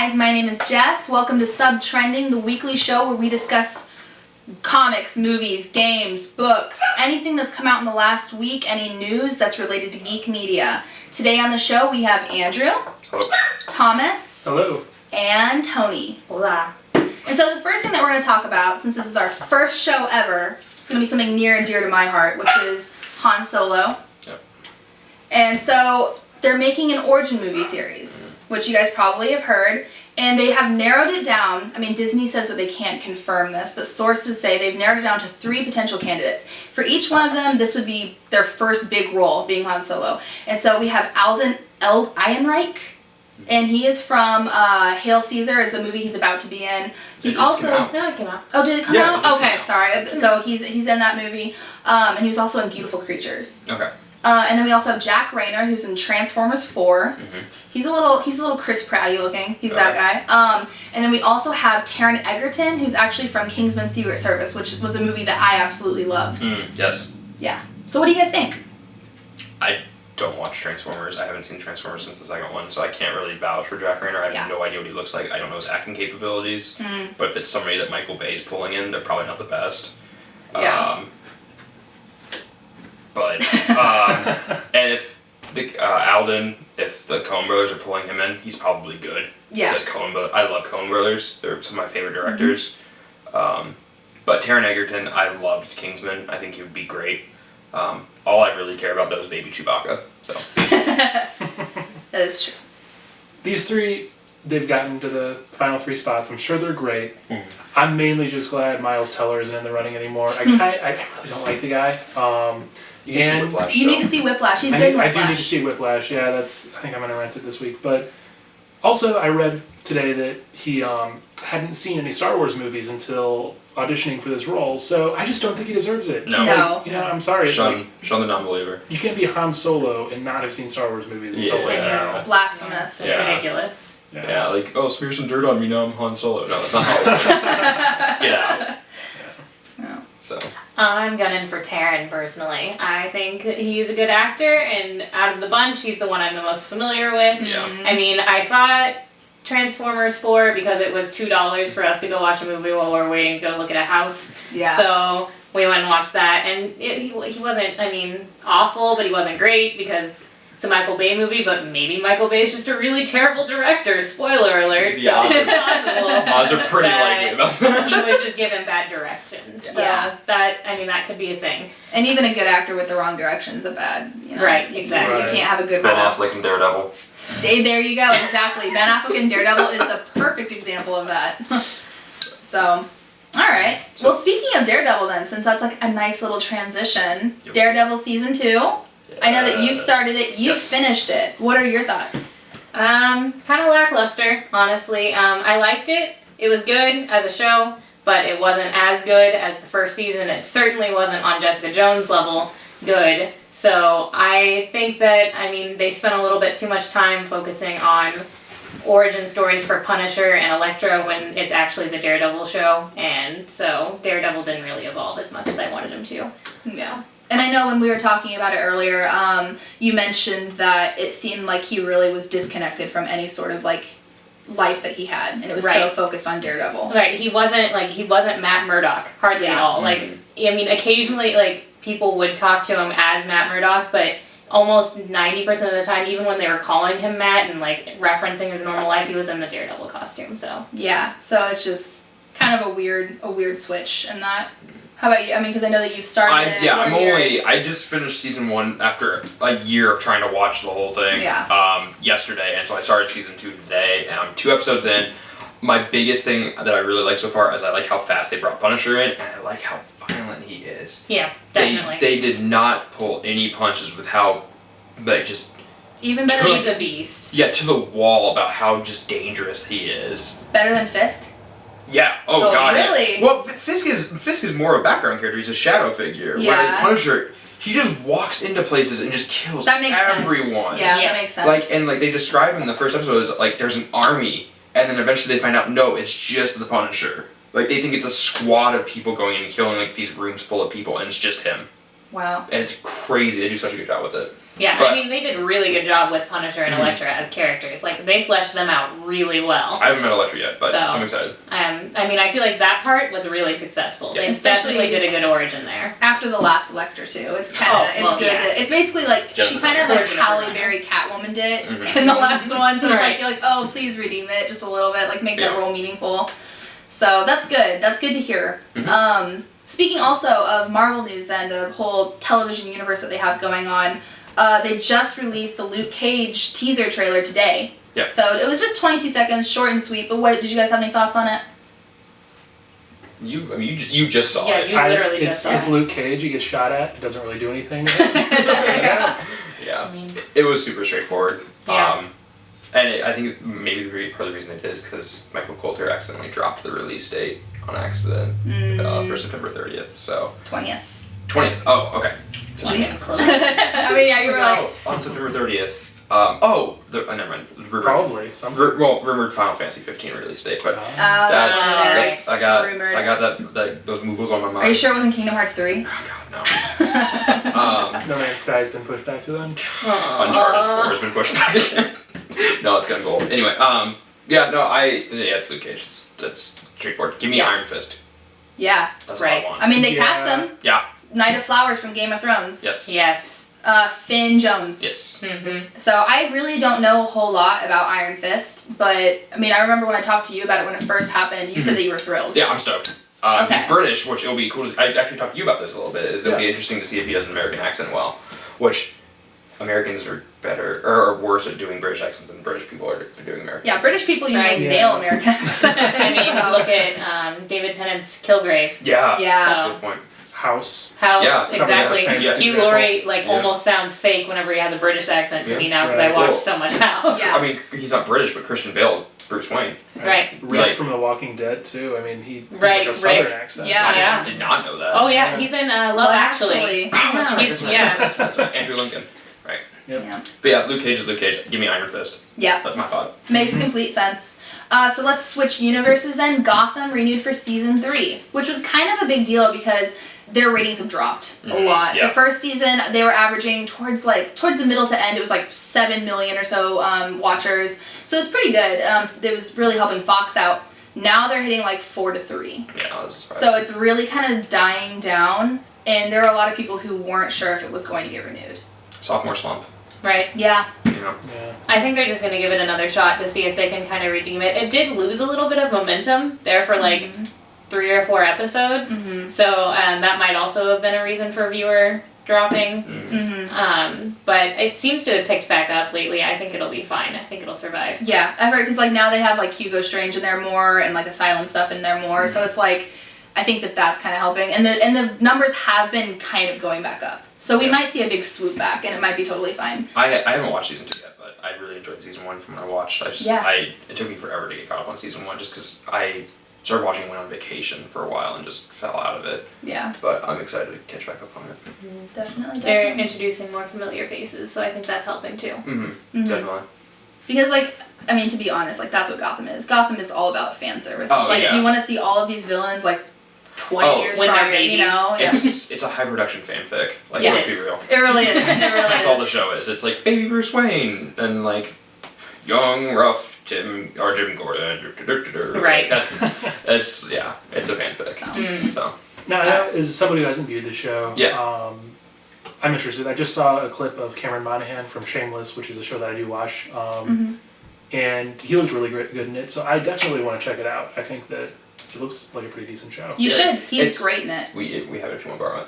guys, my name is Jess. Welcome to Subtrending, the weekly show where we discuss comics, movies, games, books, anything that's come out in the last week, any news that's related to geek media. Today on the show we have Andrew, Hello. Thomas, Hello, and Tony. Hola. And so the first thing that we're going to talk about, since this is our first show ever, it's going to be something near and dear to my heart, which is Han Solo. Yep. And so they're making an origin movie series, which you guys probably have heard, and they have narrowed it down. I mean, Disney says that they can't confirm this, but sources say they've narrowed it down to 3 potential candidates. For each one of them, this would be their first big role, being Han Solo. And so we have Alden Ehrenreich, and he is from Hail Caesar, is the movie he's about to be in. He's also... No, it came out. Oh, did it come Yeah, out? it just Okay, came out. sorry. So he's in that movie, and he was also in Beautiful Creatures. Okay. And then we also have Jack Rayner, who's in Transformers 4. Mm-hmm. He's a little Chris Pratty looking. He's that guy. And then we also have Taron Egerton, who's actually from Kingsman Secret Service, which was a movie that I absolutely loved. Yes. Yeah. So what do you guys think? I don't watch Transformers. I haven't seen Transformers since the second one, so I can't really vouch for Jack Rayner. I have no idea what he looks like. I don't know his acting capabilities. But if it's somebody that Michael Bay's pulling in, they're probably not the best. Yeah. And if the Alden, if the Coen Brothers are pulling him in, he's probably good. Yeah. Because I love Coen Brothers. They're some of my favorite directors. But Taron Egerton, I loved Kingsman. I think he would be great. All I really care about though is Baby Chewbacca. So. That is true. these 3, they've gotten to the final 3 spots. I'm sure they're great. Mm-hmm. I'm mainly just glad Miles Teller isn't in the running anymore. I really don't like the guy. You need to see Whiplash. You need to see Whiplash. He's good in Whiplash. I do need to see Whiplash. Yeah, I think I'm going to rent it this week. But also, I read today that he hadn't seen any Star Wars movies until auditioning for this role, so I just don't think he deserves it. No. Like, I'm sorry. Sean the non-believer. You can't be Han Solo and not have seen Star Wars movies until right now. Blasphemous. It's ridiculous. Yeah, like, smear some dirt on me, now I'm Han Solo. No, that's not how it works. Get out. No. So. I'm gunning for Taron personally. I think he's a good actor, and out of the bunch, he's the one I'm the most familiar with. Yeah. I mean, I saw Transformers 4 because it was $2 for us to go watch a movie while we were waiting to go look at a house. Yeah. So we went and watched that, and he wasn't, awful, but he wasn't great because it's a Michael Bay movie, but maybe Michael Bay is just a really terrible director. Spoiler alert. The so odds it's possible. Odds are pretty likely about that. He was just given bad direction. So that could be a thing. And even a good actor with the wrong direction's a bad, Right, exactly. You can't have a good Ben role. Affleck and Daredevil. There you go, exactly. Ben Affleck and Daredevil is the perfect example of that. So, alright. Well, speaking of Daredevil then, since that's like a nice little transition, Yep. Daredevil Season 2. I know that you started it, you Yes. finished it. What are your thoughts? Kind of lackluster, honestly. I liked it. It was good as a show, but it wasn't as good as the first season. It certainly wasn't on Jessica Jones level good. So I think that, they spent a little bit too much time focusing on origin stories for Punisher and Elektra when it's actually the Daredevil show, and so Daredevil didn't really evolve as much as I wanted him to. Yeah. And I know when we were talking about it earlier, you mentioned that it seemed like he really was disconnected from any sort of like life that he had, and it was so focused on Daredevil. Right, he wasn't Matt Murdock, hardly at all. Occasionally, people would talk to him as Matt Murdock, but almost 90% of the time, even when they were calling him Matt and referencing his normal life, he was in the Daredevil costume. So yeah, so it's just kind of a weird switch in that. How about you? Because I know that you started it. Yeah, I just finished season 1 after a year of trying to watch the whole thing. Yesterday, and so I started season 2 today, and I'm 2 episodes in. My biggest thing that I really like so far is I like how fast they brought Punisher in, and I like how violent he is. Yeah, definitely. They did not pull any punches with how, just... Even better. He's a beast. Yeah, to the wall about how just dangerous he is. Better than Fisk? Yeah. Oh God. Really? Yeah. Well, Fisk is more a background character. He's a shadow figure. Yeah. Whereas Punisher, he just walks into places and just kills everyone. Sense. Yeah, that makes sense. They describe him in the first episode as there's an army, and then eventually they find out no, it's just the Punisher. They think it's a squad of people going in and killing these rooms full of people, and it's just him. Wow. And it's crazy. They do such a good job with it. Yeah, But- I mean, they did a really good job with Punisher and Elektra as characters. Like, they fleshed them out really well. I haven't met Elektra yet, but So- I'm excited. I mean, I feel like that part was really successful. Yeah. They Especially- definitely did a good origin there. After the last Electra too, it's kind of it's good. yeah. It's basically like she Jennifer kind of like Jennifer Halle Garner. Berry Catwoman did Mhm. in the last one. So it's Right. like you're like, oh, please redeem it just a little bit, like make that Yeah. role meaningful. So that's good. That's good to hear. Mhm. Speaking also of Marvel news, then the whole television universe that they have going on, they just released the Luke Cage teaser trailer today. Yeah. So it was just 22 seconds, short and sweet. But what did you guys have any thoughts on it? You just saw Yeah, it. you literally just saw It's it. Luke Cage. He gets shot at. It doesn't really do anything. Yeah. Yeah. I mean- It was super straightforward. Yeah. And I think maybe part of the reason they did is because Michael Coulter accidentally dropped the release date on accident for September 30th. So 20th. 20th. Oh, okay. Not even close. I mean, yeah, you were like, on September 30th. Never mind. Probably something. Rumored Final Fantasy 15 release date, but that's that's I got rumored. that those moogles on my mind. Are you sure it wasn't Kingdom Hearts 3? Oh God, no. No Man's Sky's been pushed back to then. Uncharted 4 has been pushed back again. No, it's gonna go. Anyway, it's Luke Cage. That's straightforward. Give me Yeah. Iron Fist. Yeah. That's Right. what I want. I mean, they Yeah. cast him. Yeah. Knight of Flowers from Game of Thrones. Yes. Yes. Finn Jones. Yes. Mm-hmm. So I really don't know a whole lot about Iron Fist, but I mean, I remember when I talked to you about it when it first happened, you said that you were thrilled. Yeah, I'm stoked. Okay. He's British, which it'll be cool. I actually talked to you about this a little bit. It'll be Yeah. interesting to see if he does an American accent well, which Americans are better or worse at doing British accents than British people are doing American. Yeah, British people usually Right. nail American accents. I mean, look at David Tennant's Kilgrave. Yeah. Yeah. That's a So- good point. House. House, Yeah. exactly. Probably House Hugh example. Laurie Yeah. almost sounds fake whenever he has a British accent to Yeah. me now because I Right. watch Well- so much House. Yeah. I mean, he's not British, but Christian Bale, Bruce Wayne. Right. Rick Like- from The Walking Dead too. I mean, he has Right, like a southern Rick. accent. Yeah. Yeah. I did not know that. Oh yeah, Yeah. he's in Love Love Actually. Oh, that's right. He's- That's right. yeah. That's right. Andrew Lincoln. Right. Yep. Yeah. But yeah, Luke Cage is Luke Cage. Give me Iron Fist. Yeah. That's my thought. Makes complete sense. So let's switch universes then. Gotham renewed for season 3, which was kind of a big deal because their ratings have dropped a lot. yeah. The first season, they were averaging towards the middle to end, it was like 7 million or so watchers. So it's pretty good. It was really helping Fox out. Now they're hitting like 4 to 3. Yeah, that's right. So it's really kind of dying down, and there are a lot of people who weren't sure if it was going to get renewed. Sophomore slump. Right. Yeah. You know. Yeah. I think they're just going to give it another shot to see if they can kind of redeem it. It did lose a little bit of momentum there for like 3 or 4 episodes. Mhm. So that might also have been a reason for viewer dropping. Mm-hmm. But it seems to have picked back up lately. I think it'll be fine. I think it'll survive. Yeah, I've heard, because like now they have like Hugo Strange in there more and like Asylum stuff in there more. So it's like, I think that's kind of helping, and the numbers have been kind of going back up. So we Yeah. might see a big swoop back, and it might be totally fine. I haven't watched season 2 yet, but I really enjoyed season 1 from when I watched. Yeah. It took me forever to get caught up on season 1 just because I started watching and went on vacation for a while and just fell out of it. Yeah, But I'm excited to catch back up on it. definitely. They're introducing more familiar faces, so I think that's helping too. Mhm. Definitely. Because like, I mean, to be honest, like that's what Gotham is. Gotham is all about fan service. Oh, It's like yeah. you want to see all of these villains like 20 years when they're prior, babies. you know? Yeah. It's a high production fanfic. Like, Yeah, let's it be is. real. It really is. It really That's is. all the show is. It's like baby Bruce Wayne and like young rough Jim Gordon. Right. That's it's a fanfic. So Now, as somebody who hasn't viewed the show, Yeah. I'm interested. I just saw a clip of Cameron Monaghan from Shameless, which is a show that I do watch, and he looked really good in it. So I definitely want to check it out. I think that it looks like a pretty decent show. You Yeah. should. He's It's- great in it. we have it if you want to borrow it.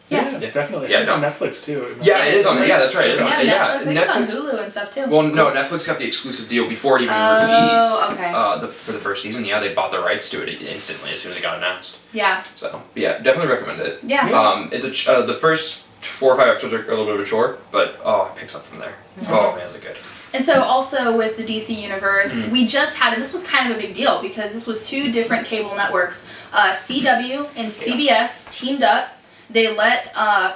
Yeah. Definitely. Yeah, It's on no. Netflix too. Yeah, it is on. Yeah, that's right. It is on. Yeah, Yeah, Netflix. I think it's on Hulu and stuff too. Well, no, Netflix got the exclusive deal before it even Oh, released. okay. For the first season, yeah, they bought the rights to it instantly as soon as it got announced. Yeah. So, yeah, definitely recommend it. Yeah. It's the first 4 or 5 episodes are a little bit of a chore, but it picks up from there. Oh man, is it good? And so also with the DC universe, Mm-hmm. we just had, and this was kind of a big deal because this was 2 different cable networks, CW and CBS teamed up. They let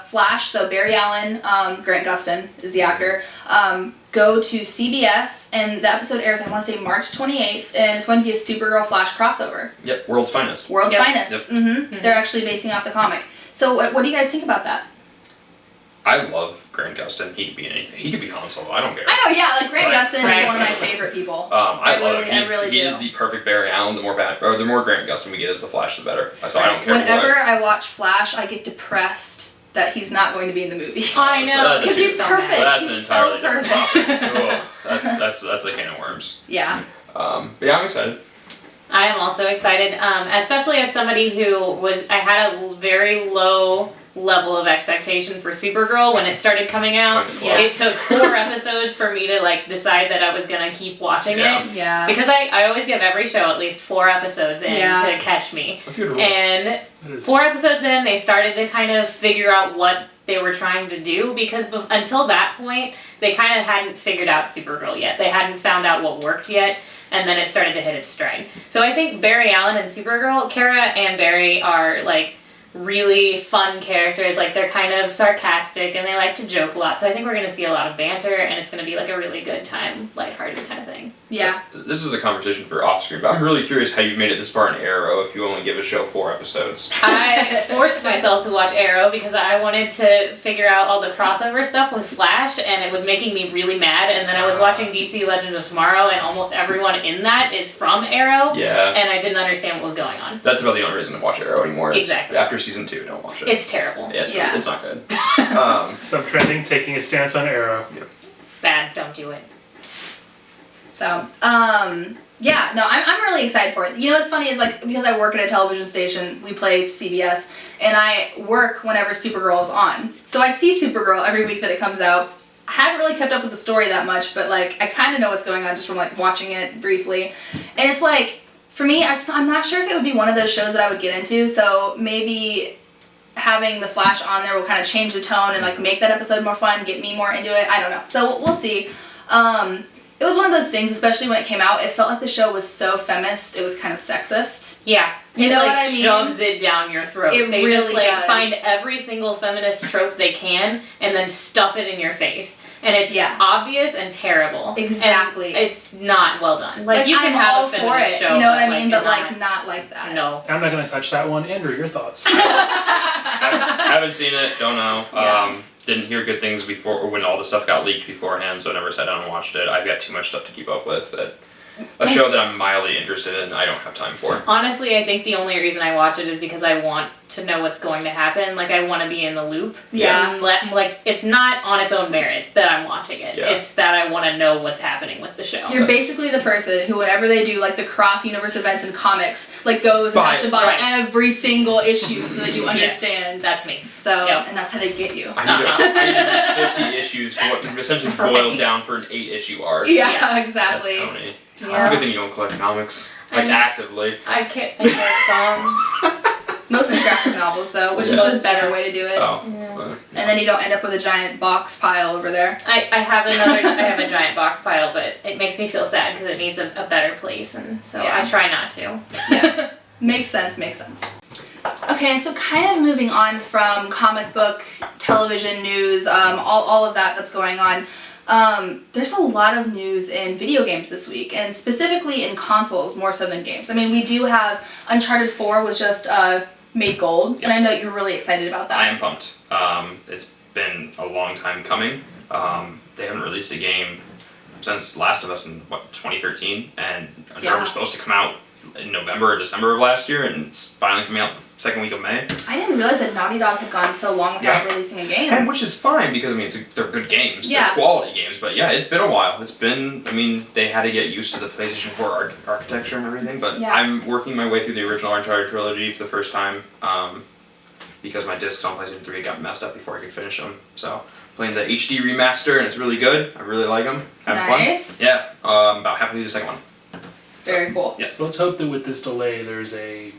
Flash, so Barry Allen, Grant Gustin is the actor, go to CBS, and the episode airs, I want to say March 28th, and it's going to be a Supergirl Flash crossover. Yep, World's Finest. World's Yep. Finest. Yep. They're actually basing off the comic. So what do you guys think about that? I love Grant Gustin. He could be anything. He could be Han Solo. I don't care. I know, yeah. Like Grant Gustin is one of my favorite people. I love him. I really do. He is the perfect Barry Allen. The more Grant Gustin we get as the Flash, the better. So I don't care. Whenever I watch Flash, I get depressed that he's not going to be in the movies. I know, because he's perfect. That's he's so perfect. That's a can of worms. Yeah. But yeah, I'm excited. I am also excited, especially as somebody who I had a very low level of expectation for Supergirl when it started coming out. Yeah. It took 4 episodes for me to like decide that I was gonna keep watching it. Yeah. Because I always give every show at least 4 episodes in to catch me. That's a good rule. And 4 episodes in, they started to kind of figure out what they were trying to do, because until that point, they kind of hadn't figured out Supergirl yet. They hadn't found out what worked yet. And then it started to hit its stride. So I think Barry Allen and Supergirl, Kara and Barry are like really fun characters. Like they're kind of sarcastic and they like to joke a lot. So I think we're going to see a lot of banter and it's going to be like a really good time, lighthearted kind of thing. Yeah. This is a conversation for off screen, but I'm really curious how you've made it this far in Arrow if you only give a show 4 episodes. I forced myself to watch Arrow because I wanted to figure out all the crossover stuff with Flash, and it was making me really mad. And then I was watching DC Legends of Tomorrow, and almost everyone in that is from Arrow. Yeah. And I didn't understand what was going on. That's about the only reason to watch Arrow anymore. Exactly. After season 2, don't watch it. It's terrible. Yeah, it's not good. Subtrending, taking a stance on Arrow. It's bad. Don't do it. So, yeah, no, I'm really excited for it. You know what's funny is, like, because I work at a television station, we play CBS, and I work whenever Supergirl is on. So I see Supergirl every week that it comes out. I haven't really kept up with the story that much, but, like, I kind of know what's going on just from, like, watching it briefly. And it's, like, for me, I'm not sure if it would be one of those shows that I would get into, so maybe having the Flash on there will kind of change the tone and, like, make that episode more fun, get me more into it. I don't know. So we'll see. It was one of those things, especially when it came out, it felt like the show was so feminist, it was kind of sexist. Yeah. You know like, what I mean? Shoves it down your throat. They really just like does. find every single feminist trope they can and then stuff it in your face. And it's obvious and terrible. Exactly. And it's not well done. Like you can I'm have all a feminist for it, show. you know what I mean? But like not like that. No. I'm not going to touch that one. Andrew, your thoughts? I haven't seen it, don't know. Yeah. Didn't hear good things before, or when all the stuff got leaked beforehand, so I never sat down and watched it. I've got too much stuff to keep up with. A show that I'm mildly interested in, I don't have time for. Honestly, I think the only reason I watch it is because I want to know what's going to happen. Like, I want to be in the loop. Yeah. And like, it's not on its own merit that I'm watching it. Yeah. It's that I want to know what's happening with the show. You're basically the person who, whenever they do, like, the cross-universe events in comics, like, goes and has to buy every single issue so that you understand. Yes, that's me. So, and that's how they get you. I need 50 issues to what essentially boiled down for an 8-issue arc. Yeah, exactly. That's Tony. Yeah. It's a good thing you don't collect comics, like, actively. I can't think of songs. Mostly graphic novels, though, which is the better way to do it. Oh. Yeah. And then you don't end up with a giant box pile over there. I have a giant box pile, but it makes me feel sad because it needs a better place, and so I try not to. Yeah. Makes sense. Okay, and so kind of moving on from comic book, television news, all of that's going on. There's a lot of news in video games this week, and specifically in consoles more so than games. I mean, we do have Uncharted 4 was just made gold, and I know you're really excited about that. I am pumped. It's been a long time coming. They haven't released a game since Last of Us in, 2013, and Uncharted was supposed to come out in November or December of last year, and it's finally coming out the second week of May. I didn't realize that Naughty Dog had gone so long without releasing a game. And which is fine, because, I mean, they're good games. They're quality games, but yeah, it's been a while. They had to get used to the PlayStation 4 architecture and everything, but I'm working my way through the original Uncharted trilogy for the first time, because my discs on PlayStation 3 got messed up before I could finish them. So, playing the HD remaster, and it's really good. I really like them. Having Nice. fun. Yeah, about halfway through the second one. Very cool. Yeah. So let's hope that with this delay there's a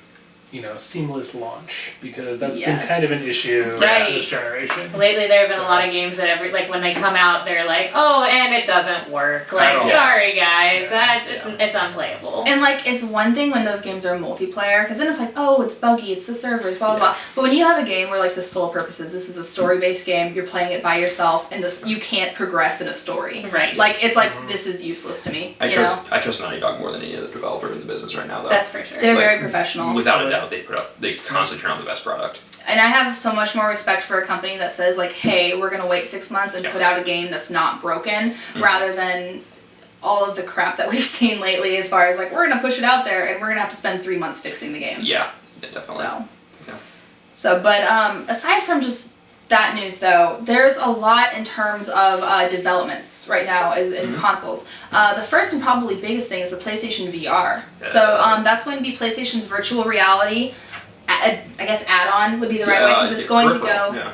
seamless launch, because that's been kind of an issue this generation. Lately there have been a lot of games that when they come out, they're like, oh, and it doesn't work. Like, sorry guys, it's unplayable. And like, it's one thing when those games are multiplayer, because then it's like, oh, it's buggy, it's the servers, blah blah blah. But when you have a game where like the sole purpose is this is a story-based game, you're playing it by yourself, and you can't progress in a story. Right. Like, it's like, this is useless to me. I trust Naughty Dog more than any other developer in the business right now, though. That's for sure. They're very professional. Without a doubt. out, they constantly turn out the best product. And I have so much more respect for a company that says like, hey, we're gonna wait 6 months and put out a game that's not broken, rather than all of the crap that we've seen lately as far as like, we're gonna push it out there and we're gonna have to spend 3 months fixing the game. Yeah, definitely. But aside from just that news though, there's a lot in terms of developments right now in consoles. The first and probably biggest thing is the PlayStation VR. So that's going to be PlayStation's virtual reality, I guess add-on would be the right way, because it's going to go...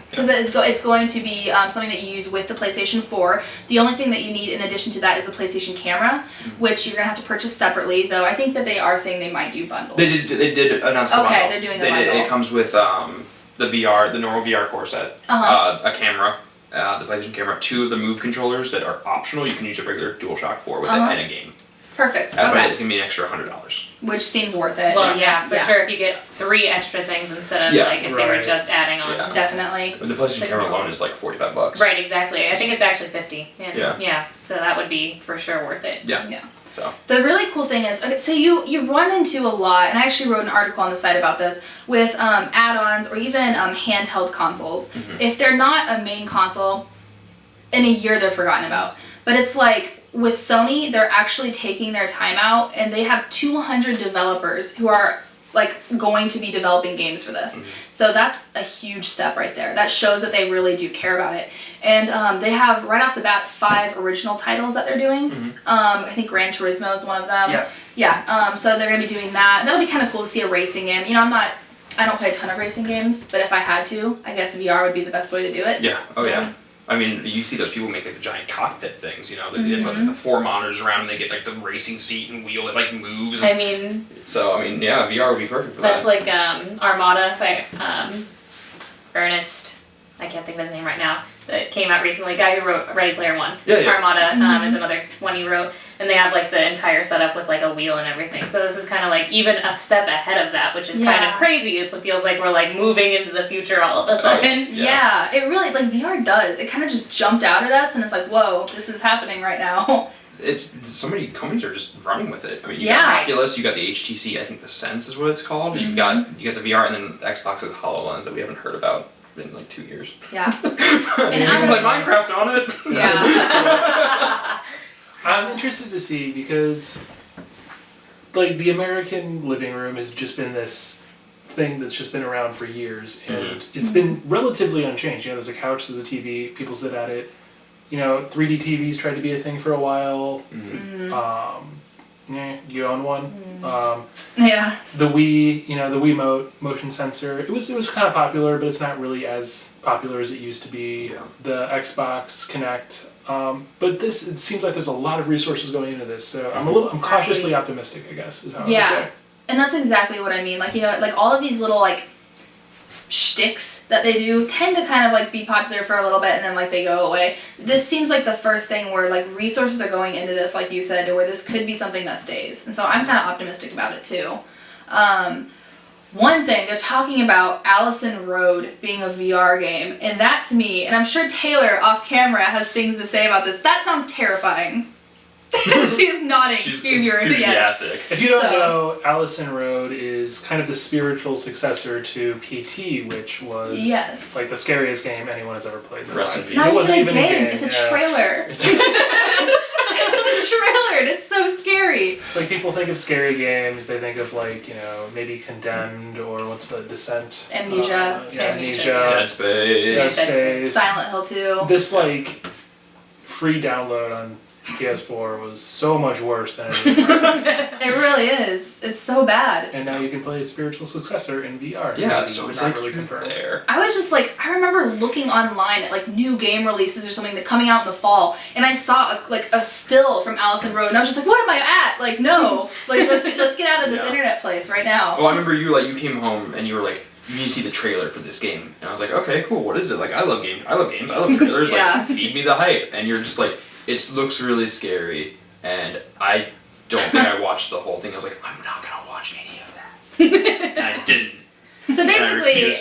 Because it's going to be something that you use with the PlayStation 4. The only thing that you need in addition to that is the PlayStation camera, which you're going to have to purchase separately, though I think that they are saying they might do bundles. They did announce a bundle. Okay, they're doing a bundle. It comes with the normal VR core set, a camera, the PlayStation camera, 2 of the Move controllers that are optional. You can use a regular DualShock 4 with it, and a game. Perfect. But it's going to be an extra $100. Which seems worth it. Well, for sure, if you get 3 extra things instead of like if they were just adding on. Yeah. Definitely. But the PlayStation camera alone is like $45. Right, exactly. I think it's actually 50. Yeah. So that would be for sure worth it. Yeah. So the really cool thing is, okay, so you run into a lot, and I actually wrote an article on the site about this, with add-ons or even handheld consoles. If they're not a main console, in a year they're forgotten about. But it's like, with Sony, they're actually taking their time out, and they have 200 developers who are like going to be developing games for this. So that's a huge step right there. That shows that they really do care about it. And they have, right off the bat, 5 original titles that they're doing. I think Gran Turismo is one of them. So they're going to be doing that. That'll be kind of cool to see a racing game. You know, I don't play a ton of racing games, but if I had to, I guess VR would be the best way to do it. Yeah. I mean, you see those people make like the giant cockpit things, you know, they put like the 4 monitors around and they get like the racing seat and wheel that like moves. I mean, VR would be perfect for that. That's like Armada by Ernest, I can't think of his name right now, that came out recently, guy who wrote Ready Player One. Armada is another one he wrote, and they have like the entire setup with like a wheel and everything. So this is kind of like even a step ahead of that, which is kind of crazy. It feels like we're like moving into the future all of a sudden. It really, like VR does. It kind of just jumped out at us, and it's like, whoa, this is happening right now. It's so many companies are just running with it. I mean, you got Oculus, you got the HTC, I think the Sense is what it's called. You got the VR, and then Xbox's HoloLens that we haven't heard about in like 2 years. And you can play Minecraft on it. I'm interested to see, because like the American living room has just been this thing that's just been around for years, and it's been relatively unchanged. You know, there's a couch, there's a TV, people sit at it. You know, 3D TVs tried to be a thing for a while. You own one. The Wii, the Wiimote motion sensor. It was kind of popular, but it's not really as popular as it used to be. The Xbox Kinect. But it seems like there's a lot of resources going into this, so I'm cautiously optimistic, I guess, is how I would say. And that's exactly what I mean. Like, like all of these little like shticks that they do tend to kind of like be popular for a little bit and then like they go away. This seems like the first thing where like resources are going into this, like you said, to where this could be something that stays. And so I'm kind of optimistic about it too. One thing, they're talking about Allison Road being a VR game, and that to me, and I'm sure Taylor off camera has things to say about this, that sounds terrifying. She's nodding. She's enthusiastic. If you don't know, Allison Road is kind of the spiritual successor to PT, which was like the scariest game anyone has ever played in their life. Not even a game. It's a trailer. It's a trailer, and it's so scary. Like, people think of scary games, they think of like, maybe Condemned, or what's the Descent? Amnesia. Amnesia. Dead Space. Silent Hill 2. This like free download on PS4 was so much worse than anything. It really is. It's so bad. And now you can play its spiritual successor in VR. Yeah, so it's not like really confirmed. There. I was just like, I remember looking online at like new game releases or something that coming out in the fall, and I saw a still from Allison Road, and I was just like, what am I at? Like, no, like let's get out of this internet place right now. Well, I remember you came home and you were like, you need to see the trailer for this game, and I was like, okay, cool. What is it? Like, I love games. I love trailers. Like, feed me the hype. And you're just like, it looks really scary, and I don't think I watched the whole thing. I was like, I'm not gonna watch any of that. And I didn't. So basically,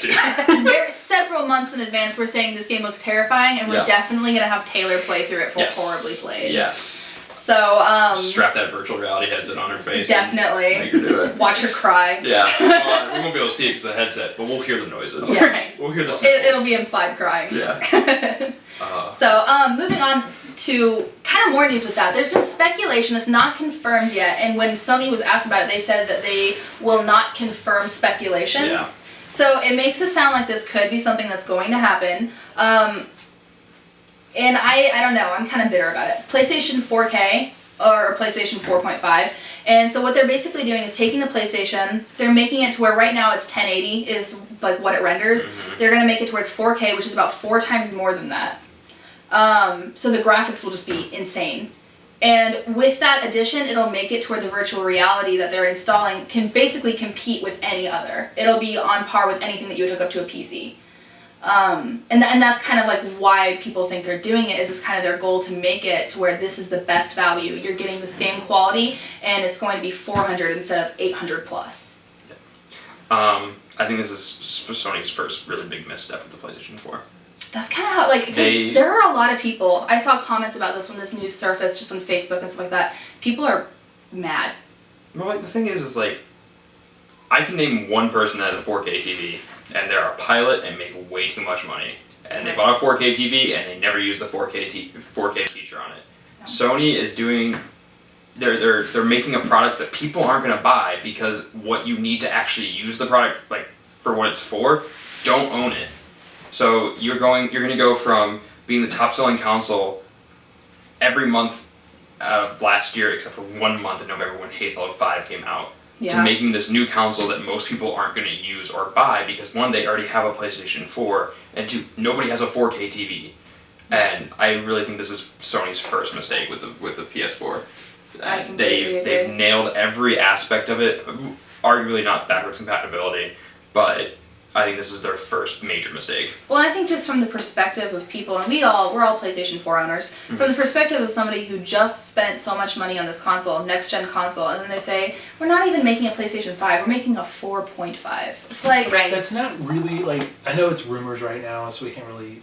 several months in advance, we're saying this game looks terrifying, and we're definitely gonna have Taylor play through it for Horribly Played. Yes. So, strap that virtual reality headset on her face. Definitely. And make her do it. Watch her cry. Yeah. Well, we won't be able to see it because of the headset, but we'll hear the noises. Yes. We'll hear the sniffles. It'll be implied crying. Yeah. So, moving on to kind of more news with that. There's been speculation, it's not confirmed yet, and when Sony was asked about it, they said that they will not confirm speculation. Yeah. So it makes it sound like this could be something that's going to happen. And I don't know, I'm kind of bitter about it. PlayStation 4K or PlayStation 4.5. And so what they're basically doing is taking the PlayStation, they're making it to where right now it's 1080 is like what it renders. Mm-hmm. They're going to make it towards 4K, which is about 4 times more than that. So the graphics will just be insane. And with that addition, it'll make it to where the virtual reality that they're installing can basically compete with any other. It'll be on par with anything that you would hook up to a PC. And that's kind of like why people think they're doing it, is it's kind of their goal to make it to where this is the best value. You're getting the same quality, and it's going to be 400 instead of 800 plus. I think this is for Sony's first really big misstep with the PlayStation 4. That's kind of how, like, because there are a lot of people, I saw comments about this when this news surfaced just on Facebook and stuff like that. People are mad. Well, like, the thing is like, I can name one person that has a 4K TV, and they're a pilot and make way too much money. And they bought a 4K TV, and they never use the 4K feature on it. No. Sony is doing, they're making a product that people aren't going to buy because what you need to actually use the product, like, for what it's for, don't own it. So you're going to go from being the top selling console every month of last year, except for 1 month in November when Halo 5 came out, to making this new console that most people aren't going to use or buy because, one, they already have a PlayStation 4, and two, nobody has a 4K TV. And I really think this is Sony's first mistake with the PS4. They've nailed every aspect of it, arguably not backwards compatibility, but I think this is their first major mistake. Well, I think just from the perspective of people, and we're all PlayStation 4 owners, mm-hmm. from the perspective of somebody who just spent so much money on this console, next-gen console, and then they say, we're not even making a PlayStation 5, we're making a 4.5. It's like... Right. That's not really, like, I know it's rumors right now, so we can't really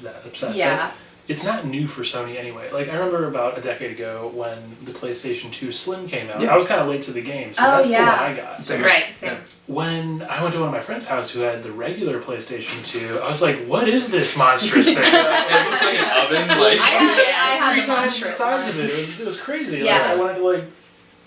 that upset. Yeah. But it's not new for Sony anyway. Like, I remember about a decade ago when the PlayStation 2 Slim came out. Yeah. I was kind of late to the game, so that's the one I got. Same. Right, same. When I went to one of my friend's house who had the regular PlayStation 2, I was like, what is this monstrous thing? It looks like an oven. Like, I had 3 times the size of it. It was crazy. Yeah. Like, I wanted to, like,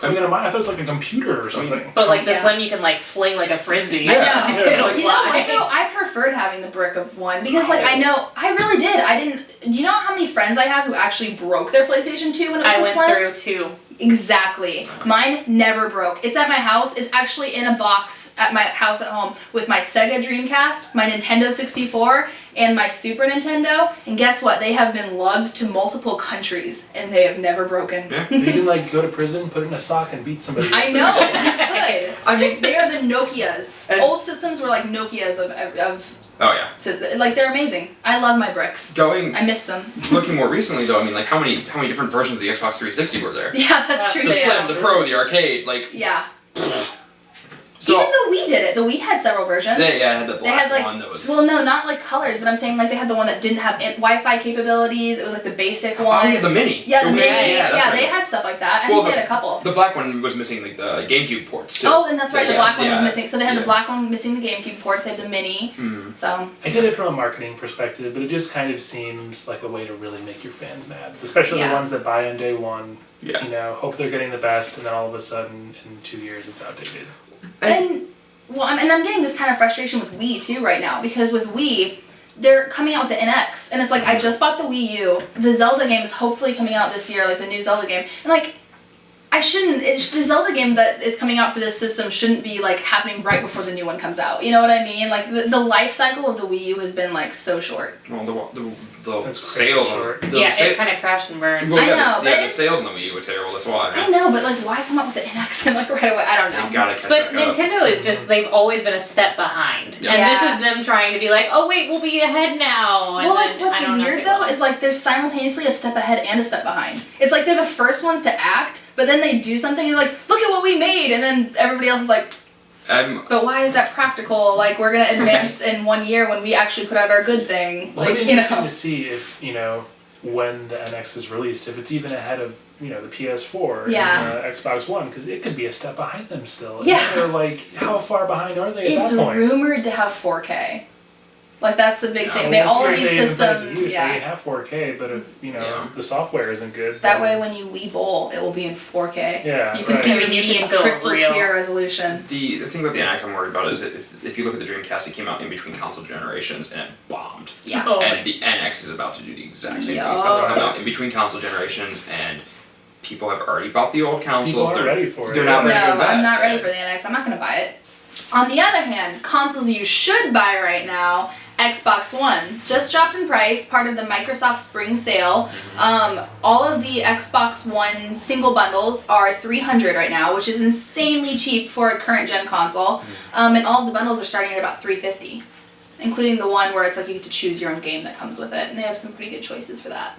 I thought it was like a computer or something. But like the Slim, you can like fling like a frisbee. Yeah. I know. It'll fly. You know what though? I preferred having the brick of one because like I really did. Do you know how many friends I have who actually broke their PlayStation 2 when it was a Slim? I went through 2. Exactly. Mine never broke. It's at my house. It's actually in a box at my house at home with my Sega Dreamcast, my Nintendo 64, and my Super Nintendo. And guess what? They have been lugged to multiple countries, and they have never broken. Yeah. You can like go to prison, put it in a sock, and beat somebody. I know. You could. I mean, they are the Nokias. Old systems were like Nokias of oh yeah. Like they're amazing. I love my bricks. I miss them. Looking more recently though, I mean, like how many different versions of the Xbox 360 were there? Yeah, that's true. The Slim, the Pro, the Arcade, like. Yeah. So, even the Wii did it. The Wii had several versions. They had the black one that was... Well, no, not like colors, but I'm saying like they had the one that didn't have Wi-Fi capabilities. It was like the basic one. Oh, yeah, the Mini. Yeah, the Mini. Yeah, they had stuff like that. I think they had a couple. The black one was missing like the GameCube ports too. Oh, and that's right. The black one was missing. So they had the black one missing the GameCube ports. They had the Mini. Mm. So I get it from a marketing perspective, but it just kind of seems like a way to really make your fans mad, especially the ones that buy on day one. Yeah. You know, hope they're getting the best, and then all of a sudden in 2 years it's outdated. Well, I'm getting this kind of frustration with Wii too right now because with Wii, they're coming out with the NX, and it's like I just bought the Wii U. The Zelda game is hopefully coming out this year, like the new Zelda game, and like the Zelda game that is coming out for this system shouldn't be like happening right before the new one comes out. You know what I mean? Like the life cycle of the Wii U has been like so short. Well, the sales on it. It kind of crashed and burned. Well, I know, the sales on the Wii U were terrible. That's why. I know, but like, why come up with the NX and like right away? I don't know. They've got to catch But back Nintendo up. is just, they've always been a step behind. Yeah. And this is them trying to be like, oh wait, we'll be ahead now. And well, like what's weird though is like they're simultaneously a step ahead and a step behind. It's like they're the first ones to act, but then they do something and you're like, look at what we made, and then everybody else is like, but why is that practical? Like, we're going to advance in 1 year when we actually put out our good thing. Well, it'd be interesting to see if, when the NX is released, if it's even ahead of the PS4 Yeah. and Xbox One, because it could be a step behind them still. Yeah. And they're like, how far behind are they at It's that point? rumored to have 4K. Like, that's the big thing. Well, All of if these they even put it to systems, use, they have 4K, but if the software isn't good, That then- way, when you Wii Bowl, it will be in 4K. Yeah, You can right. see I your mean, you Wii can in go crystal real. clear resolution. The thing about the NX I'm worried about is that if you look at the Dreamcast, it came out in between console generations and it bombed. Yeah. Oh. And the NX is about to do the exact same Yeah. thing. It's about to come out in between console generations, and people have already bought the old consoles. People aren't They're ready for it. They're not ready to No, invest. I'm not ready for the NX. I'm not going to buy it. On the other hand, consoles you should buy right now, Xbox One. Just dropped in price, part of the Microsoft Spring Sale. All of the Xbox One single bundles are $300 right now, which is insanely cheap for a current gen console. And all of the bundles are starting at about $350, including the one where it's like you get to choose your own game that comes with it. And they have some pretty good choices for that.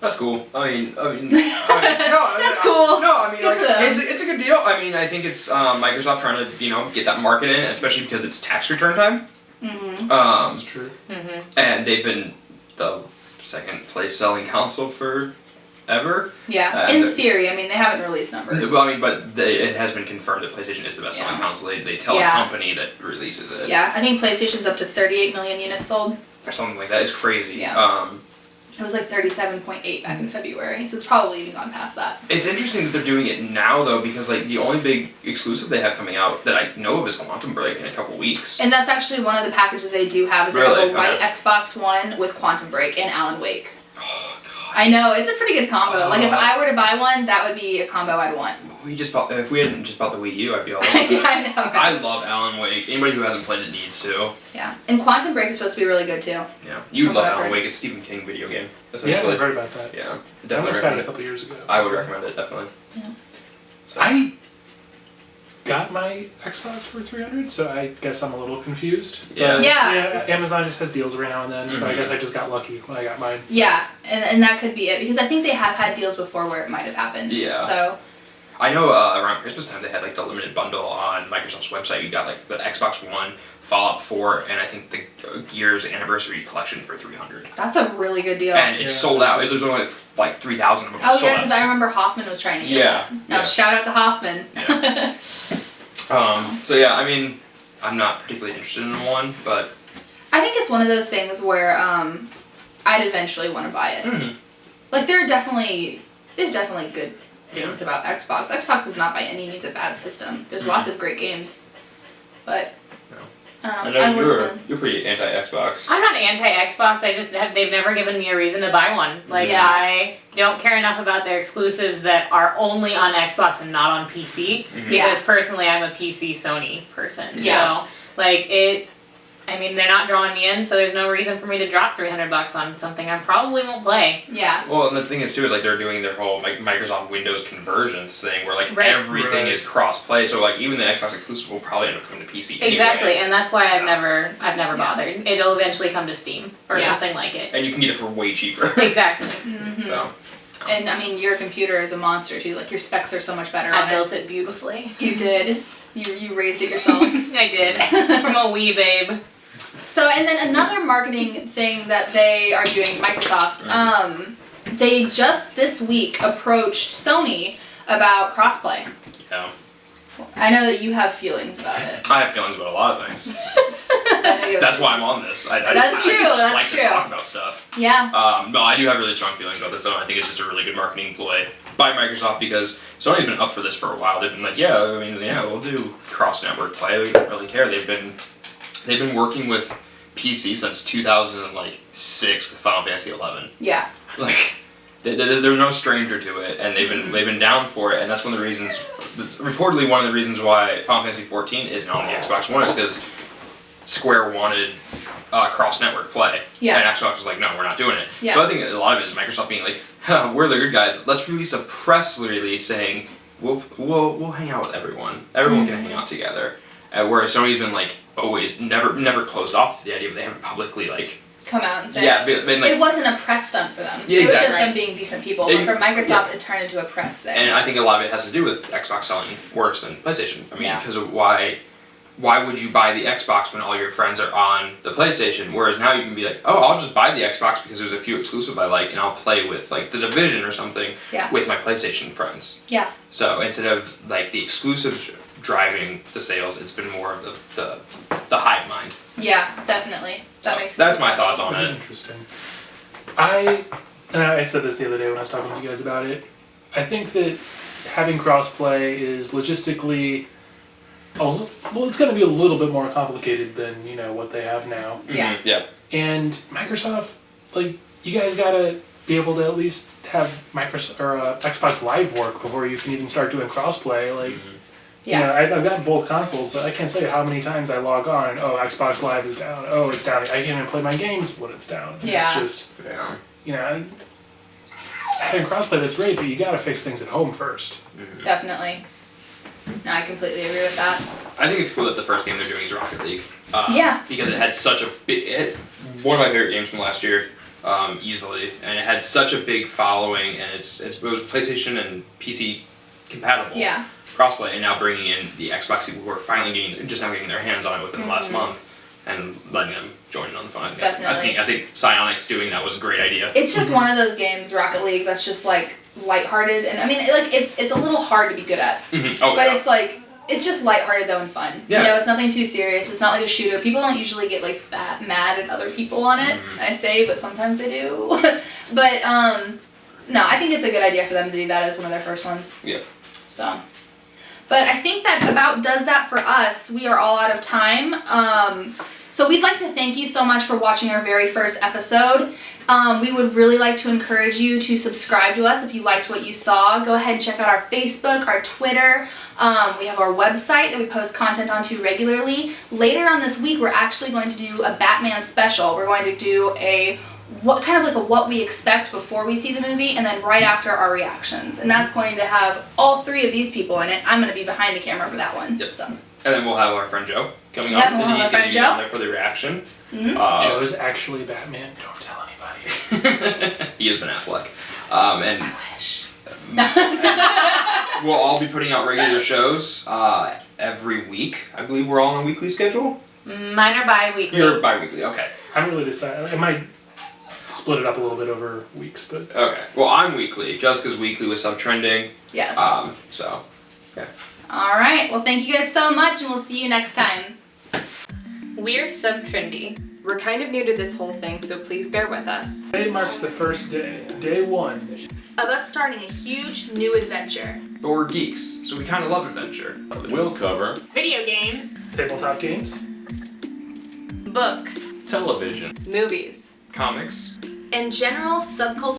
That's cool. I mean, no, That's cool. No, I mean, Good for them. it's a good deal. I mean, I think it's Microsoft trying to get that market in, especially because it's tax return time. That's true. And they've been the second place selling console forever. Yeah, in theory. I mean, they haven't released numbers. Well, I mean, but it has been confirmed that PlayStation is the best selling console. They tell a company that releases it. Yeah, I think PlayStation's up to 38 million units sold. Or something like that. It's crazy. Yeah. It was like 37.8 back in February, so it's probably even gone past that. It's interesting that they're doing it now, though, because like the only big exclusive they have coming out that I know of is Quantum Break in a couple weeks. And that's actually one of the packages they do have. Is they have a white Xbox One with Quantum Break and Alan Wake. Oh god. I know, it's a pretty good combo. Like if I were to buy one, that would be a combo I'd want. If we hadn't just bought the Wii U, I'd be all over Yeah, that. I know. Right? I love Alan Wake. Anybody who hasn't played it needs to. Yeah, and Quantum Break is supposed to be really good too. Yeah, you From love what I've Alan heard. Wake. It's Stephen King video game. Yeah, Essentially. I've heard about that. Yeah, I definitely almost got it recommend a it. couple years ago. I would recommend it definitely. Yeah. I got my Xbox for $300, so I guess I'm a little confused. Yeah. But, Yeah. Amazon just has deals every now and then, so I guess I just got lucky when I got mine. Yeah, and that could be it because I think they have had deals before where it might have happened. Yeah. So. I know around Christmas time they had like the limited bundle on Microsoft's website. You got like the Xbox One, Fallout 4, and I think the Gears Anniversary Collection for $300. That's a really good deal. And it's sold out. There's only like 3,000 of them. Oh sold yeah, out. because I remember Hoffman was trying to get that. No, shout out to Hoffman. Yeah. So yeah, I mean, I'm not particularly interested in one, but I think it's one of those things where I'd eventually want to buy it. Like there's definitely good things about Xbox. Xbox is not by any means a bad system. There's lots of great games, but I know you're pretty anti-Xbox. I'm not anti-Xbox. They've never given me a reason to buy one. Like I don't care enough about their exclusives that are only on Xbox and not on PC. Because personally, I'm a PC Sony person. Yeah. So like it. I mean, they're not drawing me in, so there's no reason for me to drop $300 on something I probably won't play. Yeah. Well, and the thing is too is like they're doing their whole like Microsoft Windows conversions thing where like everything is cross-play. So like even the Xbox exclusive will probably end up coming to PC. Exactly, anyway. and that's why I've never bothered. It'll eventually come to Steam or something like it. And you can get it for way cheaper. Exactly. So. And I mean, your computer is a monster too. Like your specs are so much better on I it. built it beautifully. You did. You raised it yourself. I did. From a wee babe. So, and then another marketing thing that they are doing, Microsoft, they just this week approached Sony about crossplay. Yeah. I know that you have feelings about it. I have feelings about a lot of things. I know you have That's why I'm feelings. on this. That's true, I just that's like true. to talk about stuff. Yeah. No, I do have really strong feelings about this, though. I think it's just a really good marketing ploy by Microsoft because Sony's been up for this for a while. They've been like, we'll do cross-network play. We don't really care. They've been working with PC since 2006 with Final Fantasy 11. Yeah. Like, they're no stranger to it, and they've been down for it, and that's one of the reasons. Reportedly, one of the reasons why Final Fantasy 14 isn't on the Xbox One is because Square wanted cross-network play, Yeah. and Xbox was like, no, we're not doing it. Yeah. So I think a lot of it is Microsoft being like, we're the good guys. Let's release a press release saying we'll hang out with everyone. Everyone can hang out together. Whereas Sony's been like always never closed off to the idea, but they haven't publicly like come out and say been like, it wasn't a press stunt for them. Yeah, it was exactly. just them being decent people. But for Microsoft, it turned into a press thing. And I think a lot of it has to do with Xbox selling worse than PlayStation. I mean, because of why why would you buy the Xbox when all your friends are on the PlayStation? Whereas now you can be like, oh, I'll just buy the Xbox because there's a few exclusive I like, and I'll play with like The Division or something with my PlayStation friends. Yeah. So instead of like the exclusives driving the sales, it's been more of the hive mind. Yeah, definitely. That's my thoughts on it. That's interesting. I said this the other day when I was talking to you guys about it. I think that having crossplay is logistically, it's going to be a little bit more complicated than what they have now. Yeah. Mm-hmm. Yeah. And Microsoft, like, you guys got to be able to at least have Microsoft or Xbox Live work before you can even start doing crossplay. Like, I've got both consoles, but I can't tell you how many times I log on and Xbox Live is down. Oh, it's down. I can't even play my games when it's down. And it's just having crossplay, that's great, but you got to fix things at home first. Mm-hmm. Definitely. No, I completely agree with that. I think it's cool that the first game they're doing is Rocket League. Because it had such a big... one of my favorite games from last year, easily. And it had such a big following, and it was PlayStation and PC compatible. Yeah. Crossplay, and now bringing in the Xbox people who are finally getting their hands on it within the last month, and letting them join in on the fun. Definitely. I think Psyonix doing that was a great idea. It's just one of those games, Rocket League, that's just like lighthearted, and I mean, like it's a little hard to be good at. Mm-hmm. Oh, but it's like it's just lighthearted though and fun. Yeah. It's nothing too serious. It's not like a shooter. People don't usually get like that mad at other people on it. I say, but sometimes they do. But no, I think it's a good idea for them to do that as one of their first ones. Yeah. So. But I think that about does that for us. We are all out of time. So we'd like to thank you so much for watching our very first episode. We would really like to encourage you to subscribe to us if you liked what you saw. Go ahead and check out our Facebook, our Twitter. We have our website that we post content onto regularly. Later on this week, we're actually going to do a Batman special. We're going to do what we expect before we see the movie, and then right after our reactions. And that's going to have all three of these people in it. I'm going to be behind the camera for that one. Yep. So. And then we'll have our friend Joe coming Yep, up. we'll have He's our friend going to be Joe. on there for the reaction. Mm-hmm. Joe's actually Batman. Don't tell anybody. He is Ben Affleck. And I wish. we'll all be putting out regular shows every week. I believe we're all on a weekly schedule. Mine are bi-weekly. You're bi-weekly, okay. I'm really decided. I might split it up a little bit over weeks, but... Okay. Well, I'm weekly. Jessica's weekly with subtrending. Yes. So, yeah. All right. Well, thank you guys so much, and we'll see you next time. We're subtrendy. We're kind of new to this whole thing, so please bear with us. Today marks the first day one. Of us starting a huge new adventure. But we're geeks, so we kind of love adventure. We'll cover Video games, Tabletop games. books, television, movies, Comics. In general, subculture.